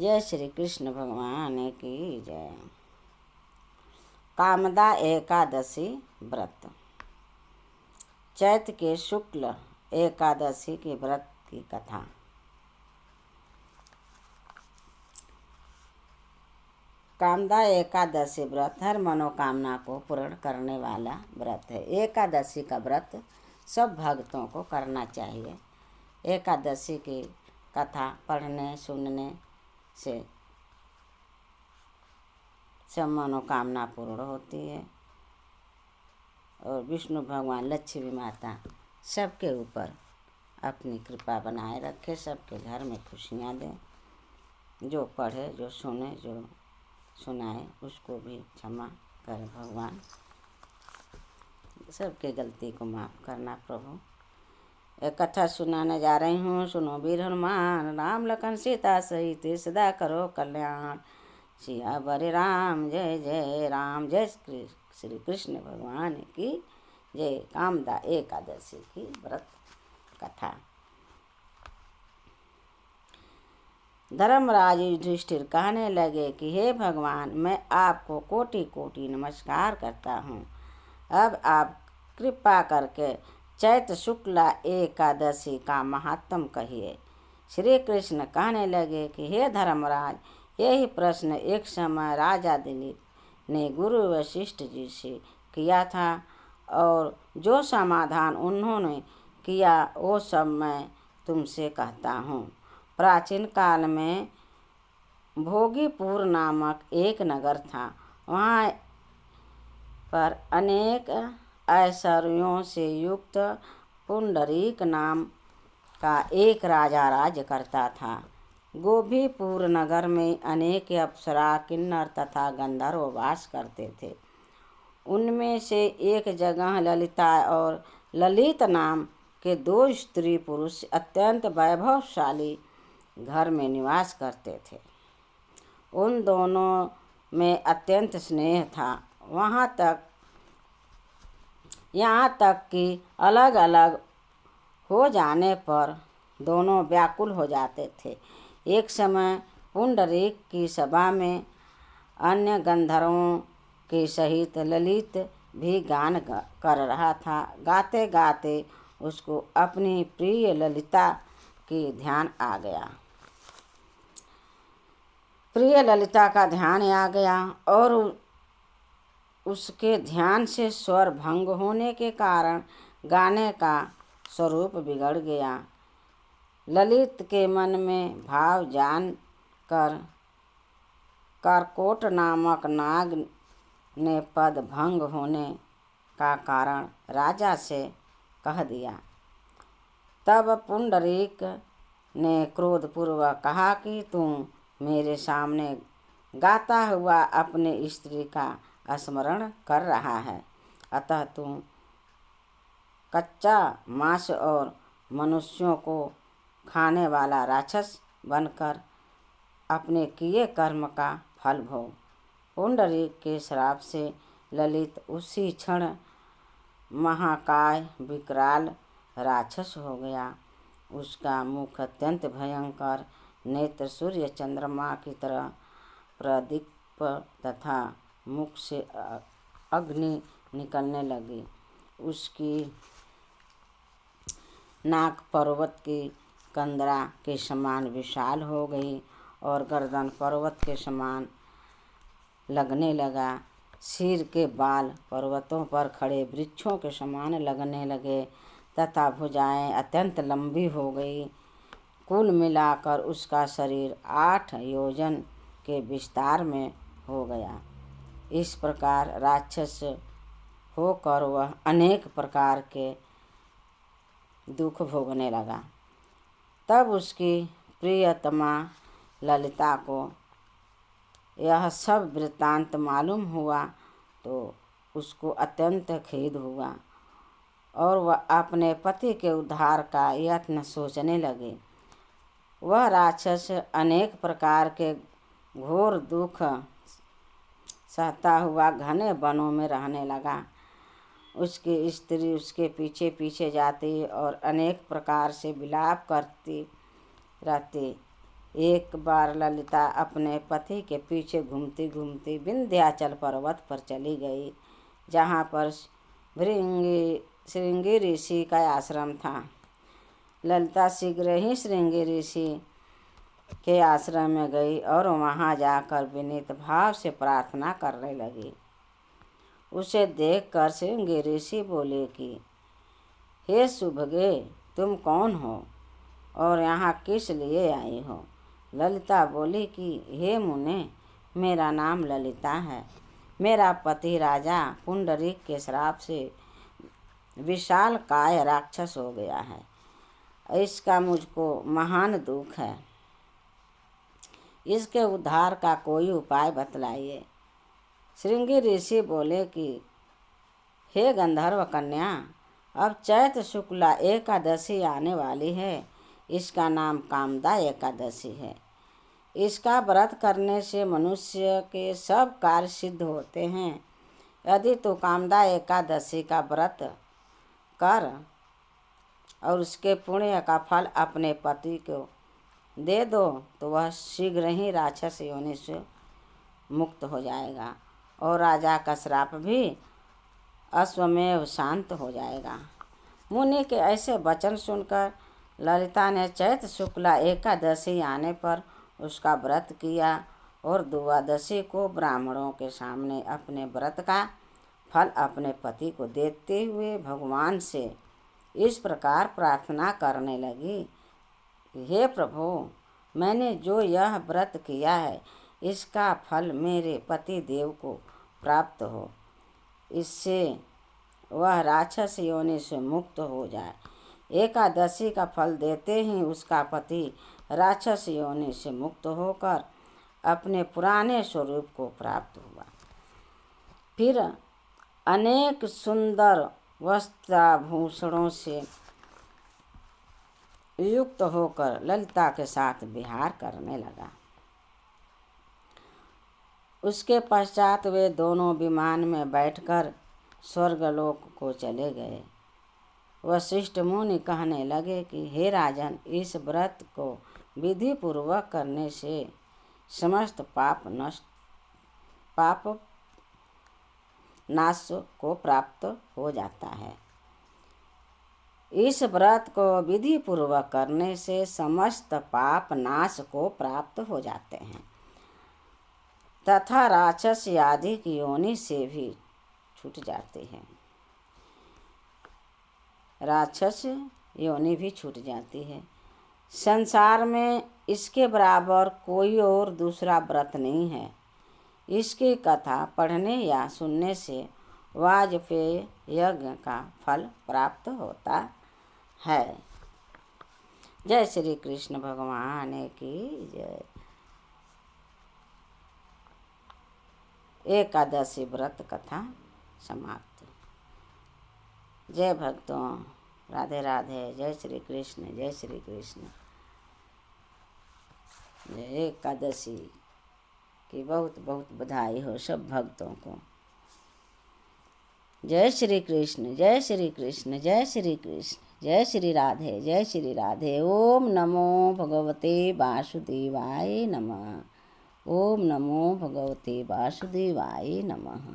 जय श्री कृष्ण भगवान की जय। कामदा एकादशी व्रत। चैत्र के शुक्ल एकादशी के व्रत की कथा। कामदा एकादशी व्रत हर मनोकामना को पूर्ण करने वाला व्रत है। एकादशी का व्रत सब भक्तों को करना चाहिए। एकादशी की कथा पढ़ने सुनने से सब मनोकामना पूर्ण होती है और विष्णु भगवान लक्ष्मी माता सबके ऊपर अपनी कृपा बनाए रखे, सबके घर में खुशियाँ दें। जो पढ़े, जो सुने, जो सुनाए उसको भी क्षमा करे भगवान। सबके गलती को माफ़ करना प्रभु। एक कथा सुनाने जा रही हूँ। सुनो वीर हनुमान, राम लखन सीता सहित सदा करो कल्याण। सियावर राम जय जय राम। जय श्री कृष्ण भगवान की जय। कामदा एकादशी की व्रत कथा। धर्मराज युधिष्ठिर कहने लगे कि हे भगवान, मैं आपको कोटि कोटि नमस्कार करता हूँ। अब आप कृपा करके चैत्र शुक्ला एकादशी का महात्म कहिए। श्री कृष्ण कहने लगे कि हे धर्मराज, यही प्रश्न एक समय राजा दिलीप ने गुरु वशिष्ठ जी से किया था और जो समाधान उन्होंने किया वो सब मैं तुमसे कहता हूँ। प्राचीन काल में भोगीपुर नामक एक नगर था। वहाँ पर अनेक ऐश्वर्यों से युक्त पुंडरीक नाम का एक राजा राज्य करता था। गोपीपुर नगर में अनेक अप्सरा, किन्नर तथा गंधर्व वास करते थे। उनमें से एक जगह ललिता और ललित नाम के दो स्त्री पुरुष अत्यंत वैभवशाली घर में निवास करते थे। उन दोनों में अत्यंत स्नेह था। यहाँ तक कि अलग अलग हो जाने पर दोनों व्याकुल हो जाते थे। एक समय पुंडरीक की सभा में अन्य गंधर्वों के सहित ललित भी गान कर रहा था। गाते गाते उसको अपनी प्रिय ललिता की ध्यान आ गया। और उसके ध्यान से स्वर भंग होने के कारण गाने का स्वरूप बिगड़ गया। ललित के मन में भाव जान कर करकोट नामक नाग ने पद भंग होने का कारण राजा से कह दिया। तब पुंडरीक ने क्रोधपूर्वक कहा कि तुम मेरे सामने गाता हुआ अपने स्त्री का स्मरण कर रहा है, अतः तुम कच्चा मांस और मनुष्यों को खाने वाला राक्षस बनकर अपने किए कर्म का फल भोग। पुंडरीक के श्राप से ललित उसी क्षण महाकाय विकराल राक्षस हो गया। उसका मुख अत्यंत भयंकर, नेत्र सूर्य चंद्रमा की तरह प्रदीप्त तथा मुख से अग्नि निकलने लगी। उसकी नाक पर्वत की कंदरा के समान विशाल हो गई और गर्दन पर्वत के समान लगने लगा। सिर के बाल पर्वतों पर खड़े वृक्षों के समान लगने लगे तथा भुजाएं अत्यंत लंबी हो गई। कुल मिलाकर उसका शरीर 8 योजन के विस्तार में हो गया। इस प्रकार राक्षस होकर वह अनेक प्रकार के दुख भोगने लगा। तब उसकी प्रियतमा ललिता को यह सब वृत्तांत मालूम हुआ तो उसको अत्यंत खेद हुआ और वह अपने पति के उद्धार का यत्न सोचने लगे। वह राक्षस अनेक प्रकार के घोर दुख सहता हुआ घने वनों में रहने लगा। उसकी स्त्री उसके पीछे पीछे जाती और अनेक प्रकार से विलाप करती रहती। एक बार ललिता अपने पति के पीछे घूमती घूमती विंध्याचल पर्वत पर चली गई, जहाँ पर श्रृंगी ऋषि का आश्रम था। ललिता शीघ्र ही श्रृंगी ऋषि के आश्रम में गई और वहाँ जाकर विनीत भाव से प्रार्थना करने लगी। उसे देखकर श्रृंगी ऋषि बोले कि हे सुभगे, तुम कौन हो और यहाँ किस लिए आई हो? ललिता बोली कि हे मुने, मेरा नाम ललिता है। मेरा पति राजा पुंडरीक के श्राप से विशाल काय राक्षस हो गया है। इसका मुझको महान दुख है। इसके उद्धार का कोई उपाय बतलाइए। श्रृंगी ऋषि बोले कि हे गंधर्व कन्या, अब चैत शुक्ला एकादशी आने वाली है। इसका नाम कामदा एकादशी है। इसका व्रत करने से मनुष्य के सब कार्य सिद्ध होते हैं। यदि तू कामदा एकादशी का व्रत कर और उसके पुण्य का फल अपने पति को दे दो तो वह शीघ्र ही राक्षस योनि से मुक्त हो जाएगा और राजा का श्राप भी अश्वमेव शांत हो जाएगा। मुनि के ऐसे वचन सुनकर ललिता ने चैत शुक्ला एकादशी आने पर उसका व्रत किया और द्वादशी को ब्राह्मणों के सामने अपने व्रत का फल अपने पति को देते हुए भगवान से इस प्रकार प्रार्थना करने लगी, हे प्रभु, मैंने जो यह व्रत किया है इसका फल मेरे पति देव को प्राप्त हो, इससे वह राक्षस योनि से मुक्त हो जाए। एकादशी का फल देते ही उसका पति राक्षस योनि से मुक्त होकर अपने पुराने स्वरूप को प्राप्त हुआ। फिर अनेक सुंदर वस्त्राभूषणों से युक्त होकर ललिता के साथ विहार करने लगा। उसके पश्चात वे दोनों विमान में बैठकर स्वर्गलोक को चले गए। वशिष्ठ मुनि कहने लगे कि हे राजन, इस व्रत को विधि पूर्वक करने से समस्त पाप नाश को प्राप्त हो जाता है। इस व्रत को विधि पूर्वक करने से समस्त पाप नाश को प्राप्त हो जाते हैं तथा राक्षस आदि की योनि से भी छूट जाते हैं। राक्षस योनि भी छूट जाती है। संसार में इसके बराबर कोई और दूसरा व्रत नहीं है। इसकी कथा पढ़ने या सुनने से वाजपेय यज्ञ का फल प्राप्त होता है। जय श्री कृष्ण भगवान की जय। एकादशी व्रत कथा समाप्त। जय भक्तों, राधे राधे। जय श्री कृष्ण, जय श्री कृष्ण। एकादशी की बहुत बहुत बधाई हो सब भक्तों को। जय श्री कृष्ण, जय श्री कृष्ण, जय श्री कृष्ण, जय श्री राधे, जय श्री राधे। ओम नमो भगवते वासुदेवाय नमः। ओम नमो भगवते वासुदेवाय नमः।